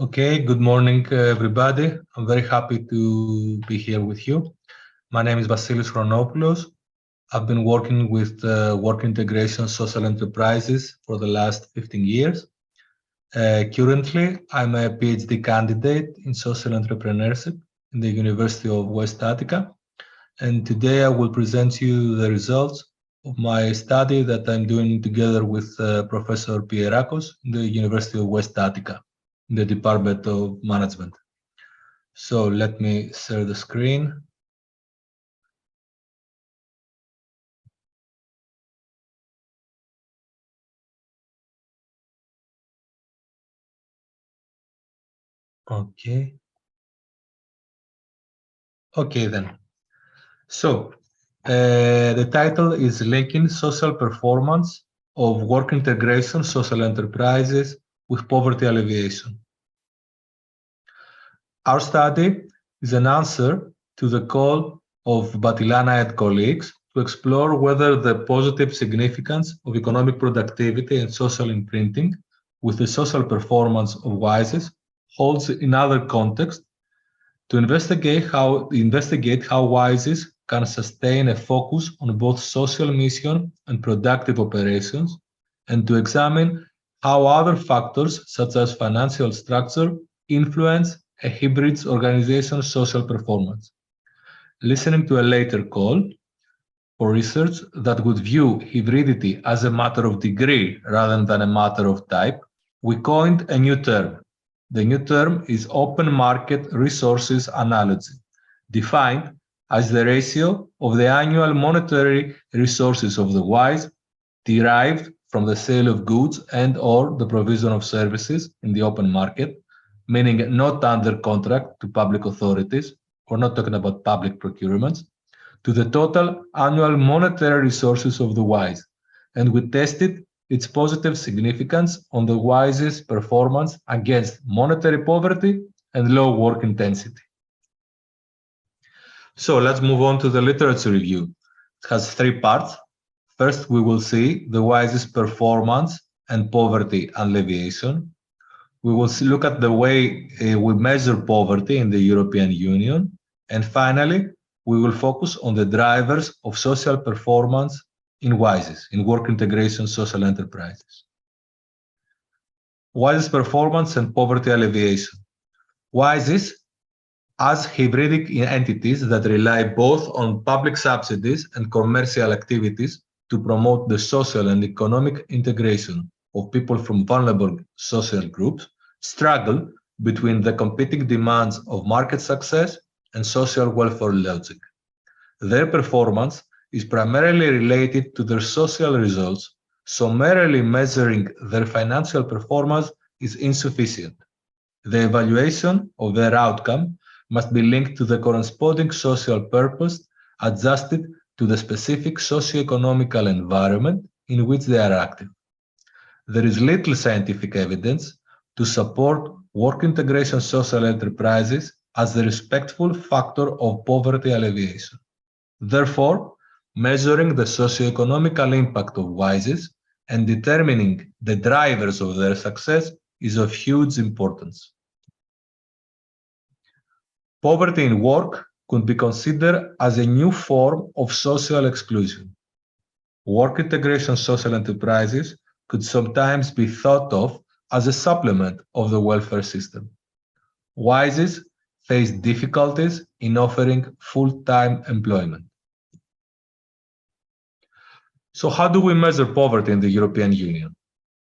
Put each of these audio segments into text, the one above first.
Okay, good morning, everybody. I'm very happy to be here with you. My name is Vasilis Chronopoulos. I've been working with work integration social enterprises for the last 15 years. Currently, I'm a PhD candidate in social entrepreneurship in the University of West Attica. And today I will present you the results of my study that I'm doing together with Professor Pierakos in the University of West Attica, in the Department of Management. So let me share the screen. Okay. Okay then. So the title is Linking Social Performance of Work Integration Social Enterprises with Poverty Alleviation. Our study is an answer to the call of Batilana and colleagues to explore whether the positive significance of economic productivity and social imprinting with the social performance of WISEs holds in other contexts, to investigate how WISEs can sustain a focus on both social mission and productive operations, and to examine how other factors such as financial structure influence a hybrid organization's social performance. Listening to a later call for research that would view hybridity as a matter of degree rather than a matter of type, we coined a new term. The new term is open market resources analogy, defined as the ratio of the annual monetary resources of the WISE derived from the sale of goods and/or the provision of services in the open market, meaning not under contract to public authorities. We're not talking about public procurements, to the total annual monetary resources of the WISE, and we tested its positive significance on the WISE's performance against monetary poverty and low work intensity. So let's move on to the literature review. It has three parts. First, we will see the WISE's performance and poverty alleviation. We will look at the way we measure poverty in the European Union. And finally, we will focus on the drivers of social performance in WISEs, in work integration social enterprises. WISEs performance and poverty alleviation. WISEs as hybridic entities that rely both on public subsidies and commercial activities to promote the social and economic integration of people from vulnerable social groups struggle between the competing demands of market success and social welfare logic. Their performance is primarily related to their social results, so merely measuring their financial performance is insufficient. The evaluation of their outcome must be linked to the corresponding social purpose adjusted to the specific socio-economical environment in which they are active. There is little scientific evidence to support work integration social enterprises as the respectful factor of poverty alleviation. Therefore, measuring the socio-economical impact of WISEs and determining the drivers of their success is of huge importance. Poverty in work could be considered as a new form of social exclusion. Work integration social enterprises could sometimes be thought of as a supplement of the welfare system. WISEs face difficulties in offering full-time employment. So how do we measure poverty in the European Union?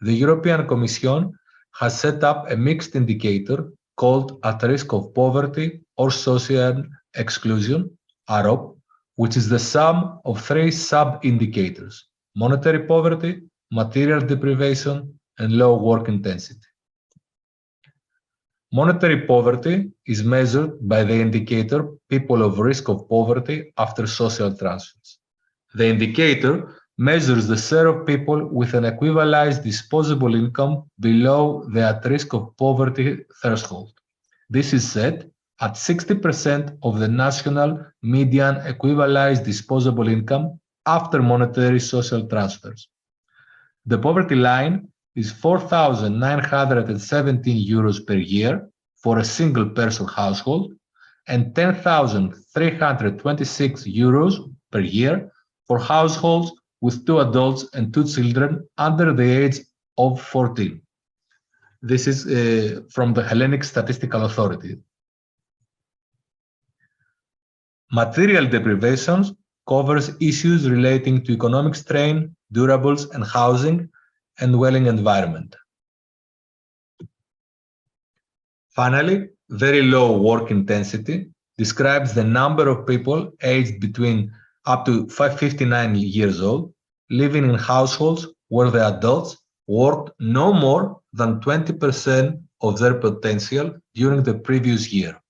The European Commission has set up a mixed indicator called at risk of poverty or social exclusion, AROP, which is the sum of three sub-indicators: monetary poverty, material deprivation, and low work intensity. Monetary poverty is measured by the indicator people of risk of poverty after social transfers. The indicator measures the share of people with an equivalized disposable income below the at risk of poverty threshold. This is set at 60% of the national median equivalized disposable income after monetary social transfers. The poverty line is 4,917 euros per year for a single person household and 10,326 euros per year for households with 2 adults and 2 children under the age of 14. This is from the Hellenic Statistical Authority. Material deprivations covers issues relating to economic strain, durables, and housing and dwelling environment. Finally, very low work intensity describes the number of people aged between up to 59 years old living in households where the adults worked no more than 20% of their potential during the previous year.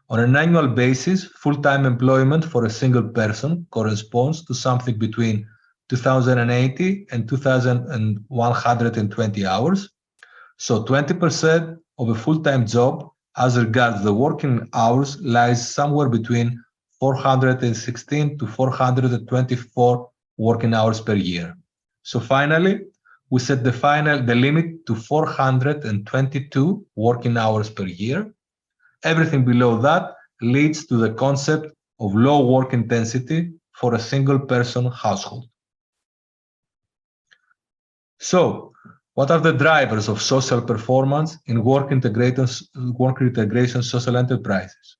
On an annual basis, full-time employment for a single person corresponds to something between 2,080 and 2,120 hours. So 20% of a full-time job as regards the working hours lies somewhere between 416 to 424 working hours per year. So finally, we set the limit to 422 working hours per year. Everything below that leads to the concept of low work intensity for a single person household. So, what are the drivers of social performance in work integration social enterprises?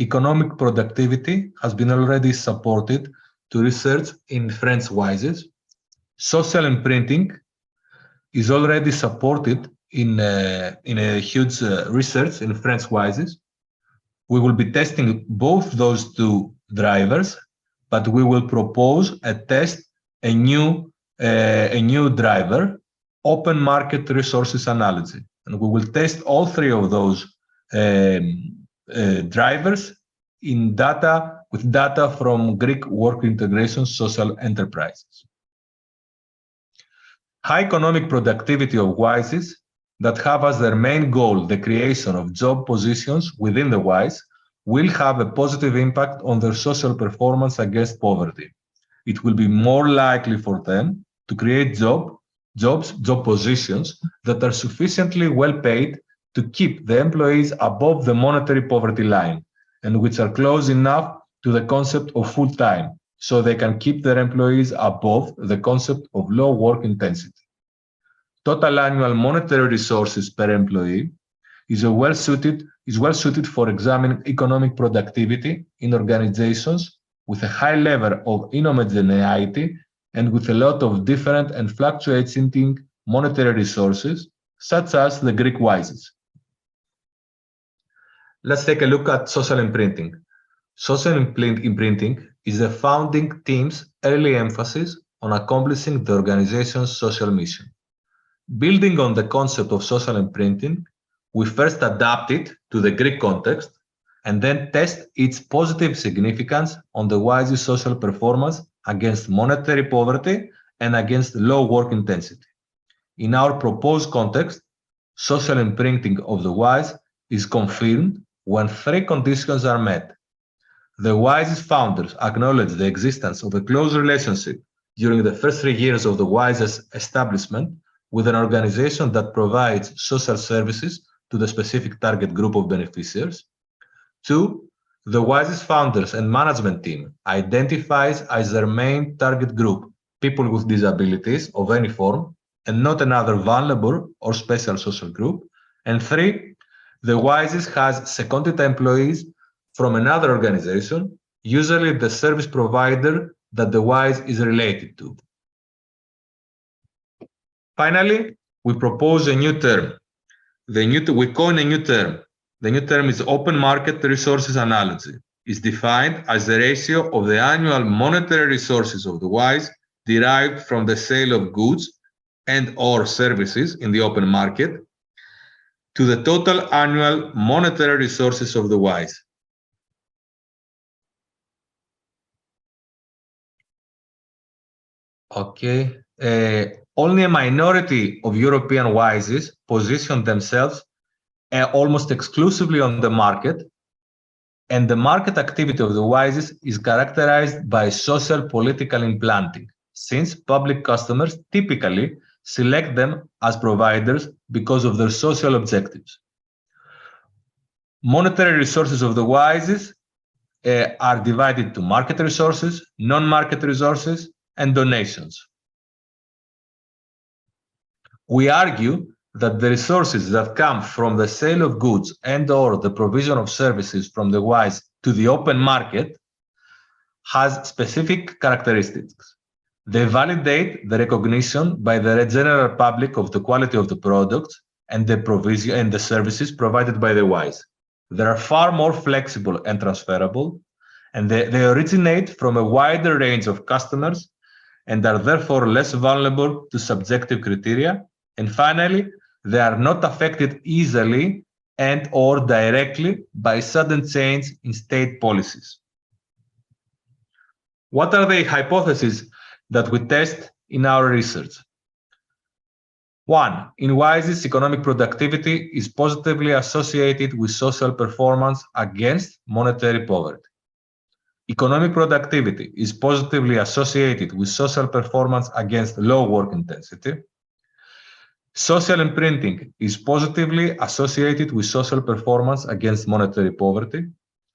Economic productivity has been already supported to research in French WISES. Social imprinting is already supported in a huge research in French WISES. We will be testing both those two drivers, but we will propose a new driver, open market resources analogy, and we will test all three of those drivers with data from Greek work integration social enterprises. High economic productivity of WISES that have as their main goal the creation of job positions within the WISE will have a positive impact on their social performance against poverty. It will be more likely for them to create job positions that are sufficiently well paid to keep the employees above the monetary poverty line and which are close enough to the concept of full-time, so they can keep their employees above the concept of low work intensity. Total annual monetary resources per employee is well suited for examining economic productivity in organizations with a high level of inhomogeneity and with a lot of different and fluctuating monetary resources, such as the Greek WISES. Let's take a look at social imprinting. Social imprinting is the founding team's early emphasis on accomplishing the organization's social mission. Building on the concept of social imprinting, we first adapt it to the Greek context and then test its positive significance on the WISE's social performance against monetary poverty and against low work intensity. In our proposed context, social imprinting of the WISE is confirmed when three conditions are met. The WISE's founders acknowledge the existence of a close relationship during the first 3 years of the WISE's establishment with an organization that provides social services to the specific target group of beneficiaries. 2, the WISE's founders and management team identifies as their main target group people with disabilities of any form and not another vulnerable or special social group. And 3, the WISE's has seconded employees from another organization, usually the service provider that the WISE is related to. Finally, we propose a new term. We coin a new term. The new term is open market resources analogy. It's defined as the ratio of the annual monetary resources of the WISE derived from the sale of goods and/or services in the open market to the total annual monetary resources of the WISE. Okay. Only a minority of European WISEs position themselves almost exclusively on the market, and the market activity of the WISEs is characterized by social political implanting, since public customers typically select them as providers because of their social objectives. Monetary resources of the WISEs are divided to market resources, non-market resources, and donations. We argue that the resources that come from the sale of goods and/or the provision of services from the WISE to the open market has specific characteristics. They validate the recognition by the general public of the quality of the products and the provision and the services provided by the WISE. They are far more flexible and transferable, and they originate from a wider range of customers and are therefore less vulnerable to subjective criteria. And finally, they are not affected easily and/or directly by sudden change in state policies. What are the hypotheses that we test in our research? One, in WISEs, economic productivity is positively associated with social performance against monetary poverty. Economic productivity is positively associated with social performance against low work intensity. Social imprinting is positively associated with social performance against monetary poverty.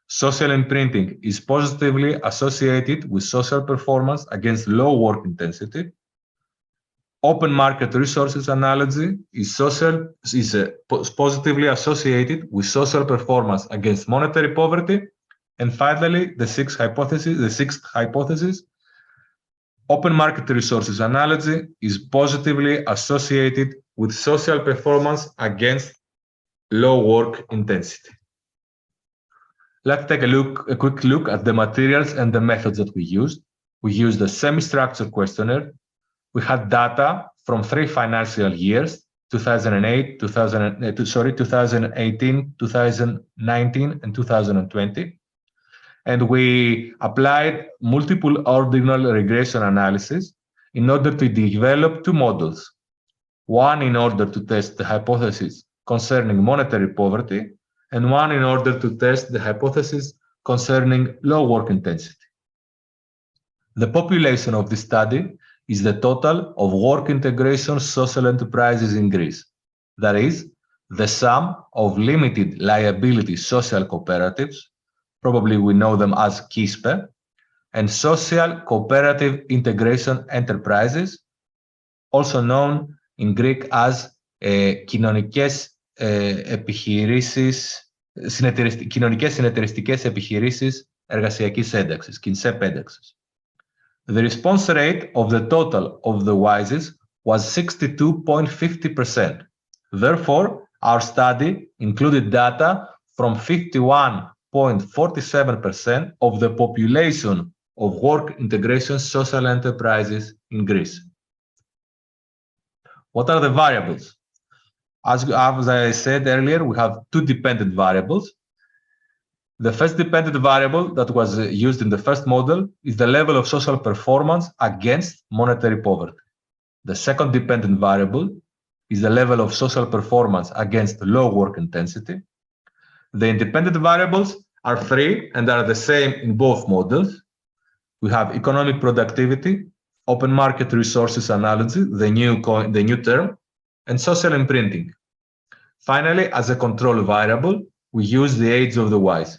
Social imprinting is positively associated with social performance against low work intensity. Open market resources analogy is positively associated with social performance against monetary poverty. And finally, the sixth hypothesis, open market resources analogy is positively associated with social performance against low work intensity. Let's take a quick look at the materials and the methods that we used. We used a semi-structured questionnaire. We had data from 3 financial years, 2018, 2019, and 2020. And we applied multiple ordinal regression analysis in order to develop 2 models. One in order to test the hypothesis concerning monetary poverty, and one in order to test the hypothesis concerning low work intensity. The population of this study is the total of work integration social enterprises in Greece. That is, the sum of limited liability social cooperatives, probably we know them as KISPE, and social cooperative integration enterprises, also known in Greek as κοινωνικές συνεταιριστικές επιχειρήσεις εργασιακής ένταξης, KINSEP ένταξης. The response rate of the total of the WISEs was 62.50%. Therefore, our study included data from 51.47% of the population of work integration social enterprises in Greece. What are the variables? As I said earlier, we have 2 dependent variables. The first dependent variable that was used in the first model is the level of social performance against monetary poverty. The second dependent variable is the level of social performance against low work intensity. The independent variables are 3 and are the same in both models. We have economic productivity, open market resources analogy, the new term, and social imprinting. Finally, as a control variable, we use the age of the WISE.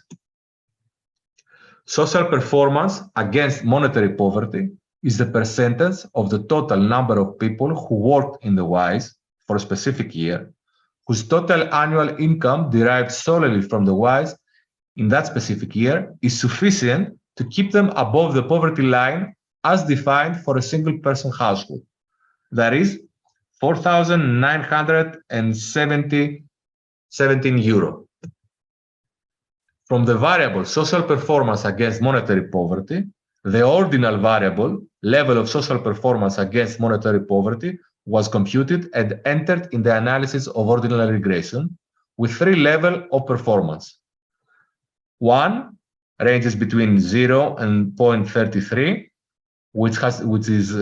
Social performance against monetary poverty is the percentage of the total number of people who worked in the WISE for a specific year, whose total annual income derived solely from the WISE in that specific year is sufficient to keep them above the poverty line as defined for a single person household. That is 4,917 euro. From the variable social performance against monetary poverty, the ordinal variable level of social performance against monetary poverty was computed and entered in the analysis of ordinal regression with 3 levels of performance. 1 ranges between 0 and 0.33, which is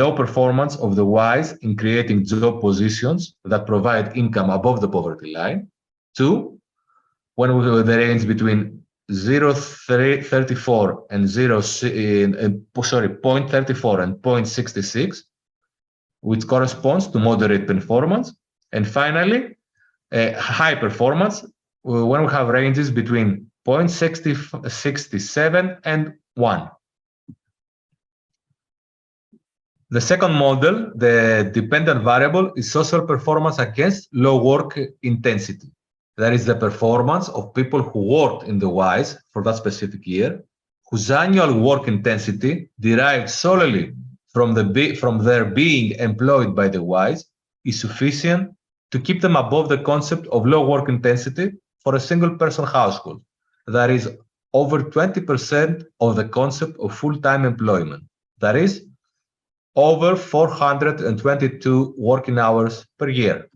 low performance of the WISE in creating job positions that provide income above the poverty line. 2, when we have the range between 0.34 and 0.66, which corresponds to moderate performance. And finally, high performance, when we have ranges between 0.67 and 1. The second model, the dependent variable, is social performance against low work intensity. That is the performance of people who worked in the WISE for that specific year, whose annual work intensity derived solely from their being employed by the WISE is sufficient to keep them above the concept of low work intensity for a single person household. That is over 20% of the concept of full-time employment. That is over 422 working hours per year.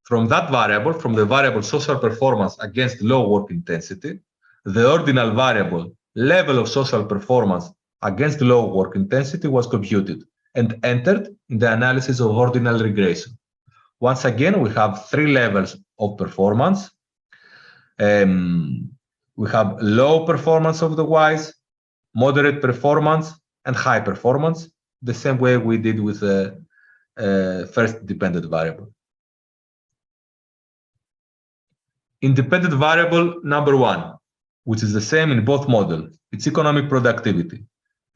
From that variable, from the variable social performance against low work intensity, the ordinal variable level of social performance against low work intensity was computed and entered in the analysis of ordinal regression. Once again, we have three levels of performance. We have low performance of the WISE, moderate performance, and high performance, the same way we did with the first dependent variable. Independent variable number 1, which is the same in both models, it's economic productivity.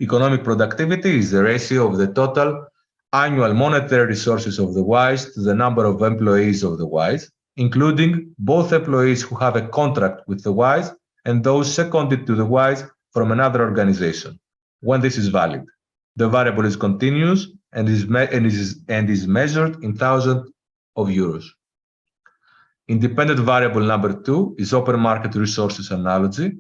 Economic productivity is the ratio of the total annual monetary resources of the WISE to the number of employees of the WISE, including both employees who have a contract with the WISE and those seconded to the WISE from another organization, when this is valid. The variable is continuous and is measured in thousands of euros. Independent variable number 2 is open market resources analogy,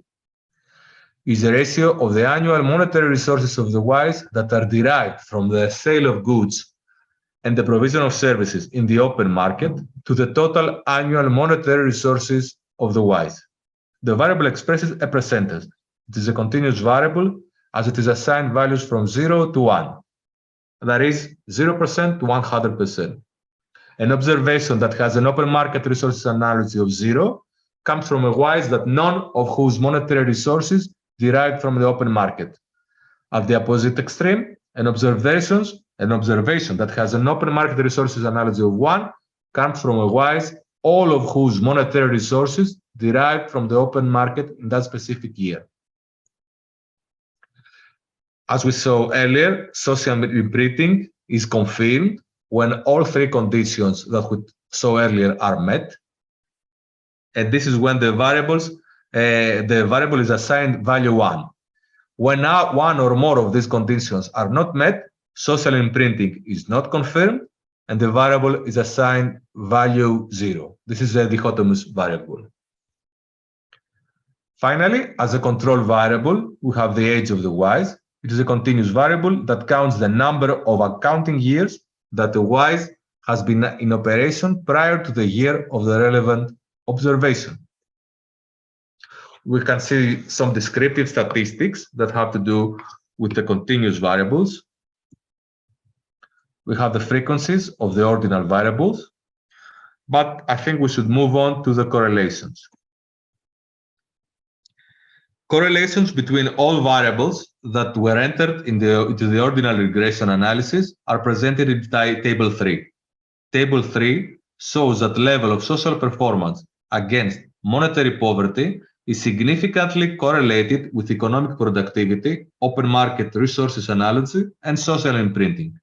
is a ratio of the annual monetary resources of the WISE that are derived from the sale of goods and the provision of services in the open market to the total annual monetary resources of the WISE. The variable expresses a percentage. It is a continuous variable as it is assigned values from 0 to 1. That is 0% to 100%. An observation that has an open market resources analogy of 0 comes from a WISE that none of whose monetary resources derived from the open market. At the opposite extreme, an observation that has an open market resources analogy of 1 comes from a WISE all of whose monetary resources derived from the open market in that specific year. As we saw earlier, social imprinting is confirmed when all three conditions that we saw earlier are met. And this is when the variable is assigned value 1. When one or more of these conditions are not met, social imprinting is not confirmed, and the variable is assigned value 0. This is a dichotomous variable. Finally, as a control variable, we have the age of the WISE. It is a continuous variable that counts the number of accounting years that the WISE has been in operation prior to the year of the relevant observation. We can see some descriptive statistics that have to do with the continuous variables. We have the frequencies of the ordinal variables, but I think we should move on to the correlations. Correlations between all variables that were entered into the ordinal regression analysis are presented in Table 3. Table 3 shows that level of social performance against monetary poverty is significantly correlated with economic productivity, open market resources analogy, and social imprinting.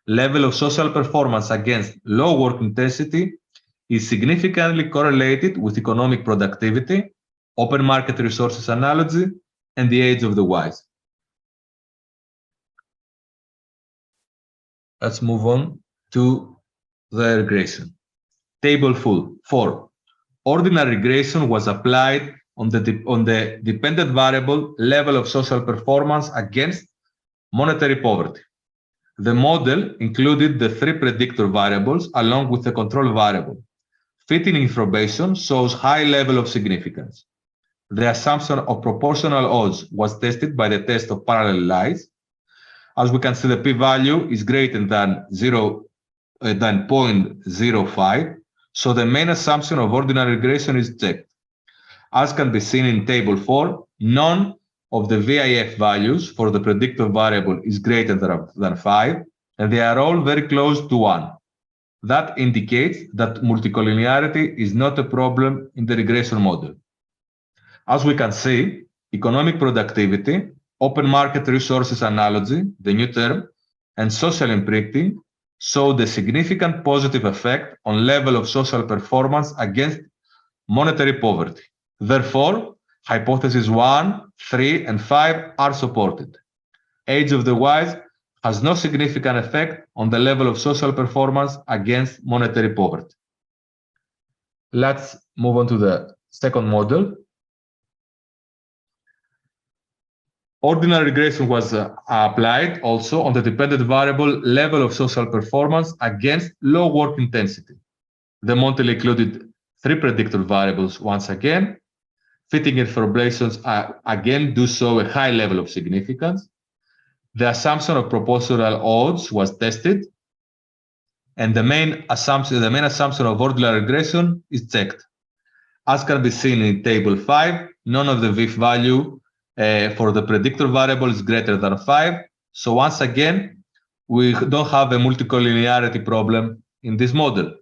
Level of social performance against low work intensity is significantly correlated with economic productivity, open market resources analogy, and the age of the WISE. Let's move on to the regression. Table 4. Ordinal regression was applied on the dependent variable level of social performance against monetary poverty. The model included the three predictor variables along with the control variable. Fitting information shows high level of significance. The assumption of proportional odds was tested by the test of parallel lies. As we can see, the p-value is greater than 0.05, so the main assumption of ordinal regression is checked. As can be seen in Table 4, none of the VIF values for the predictor variable is greater than 5, and they are all very close to 1. That indicates that multicollinearity is not a problem in the regression model. As we can see, economic productivity, open market resources analogy, the new term, and social imprinting showed a significant positive effect on level of social performance against monetary poverty. Therefore, hypotheses 1, 3, and 5 are supported. Age of the wise has no significant effect on the level of social performance against monetary poverty. Let's move on to the second model. Ordinary regression was applied also on the dependent variable level of social performance against low work intensity. The model included 3 predictor variables once again. Fitting informations again do show a high level of significance. The assumption of proportional odds was tested, and the main assumption of ordinary regression is checked. As can be seen in table 5, none of the VIF value for the predictor variable is greater than 5. So once again, we don't have a multicollinearity problem in this model.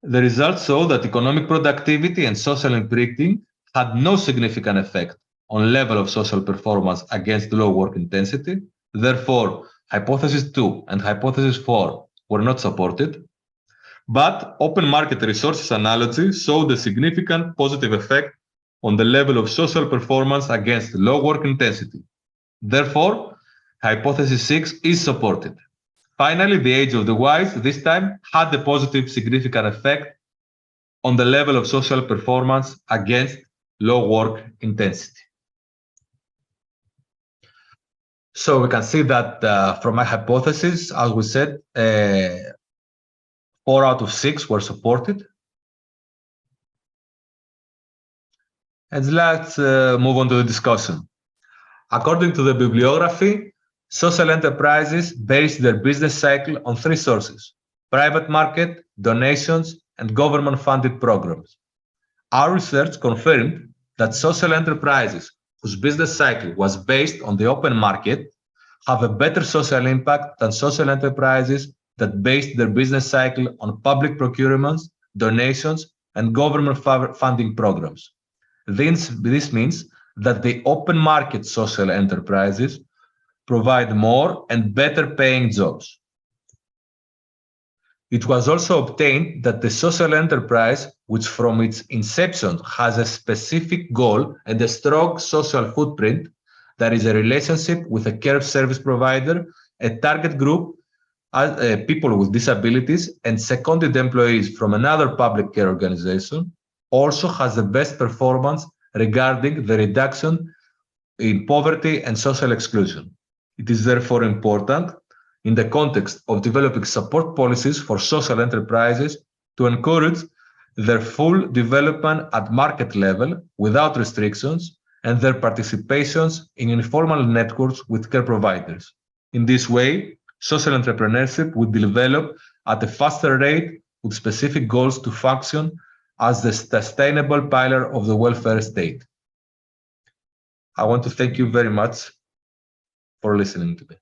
The results show that economic productivity and social imprinting had no significant effect on level of social performance against low work intensity. Therefore, hypothesis 2 and hypothesis 4 were not supported. But open market resources analogy showed a significant positive effect on the level of social performance against low work intensity. Therefore, hypothesis 6 is supported. Finally, the age of the wise this time had a positive significant effect on the level of social performance against low work intensity. So we can see that from my hypothesis, as we said, 4 out of 6 were supported. And let's move on to the discussion. According to the bibliography, social enterprises base their business cycle on 3 sources: private market, donations, and government-funded programs. Our research confirmed that social enterprises whose business cycle was based on the open market have a better social impact than social enterprises that based their business cycle on public procurements, donations, and government funding programs. This means that the open market social enterprises provide more and better paying jobs. It was also obtained that the social enterprise, which from its inception has a specific goal and a strong social footprint, that is a relationship with a care service provider, a target group, people with disabilities, and seconded employees from another public care organization, also has the best performance regarding the reduction in poverty and social exclusion. It is therefore important, in the context of developing support policies for social enterprises, to encourage their full development at market level without restrictions and their participations in informal networks with care providers. In this way, social entrepreneurship would develop at a faster rate with specific goals to function as the sustainable pillar of the welfare state. I want to thank you very much for listening to me.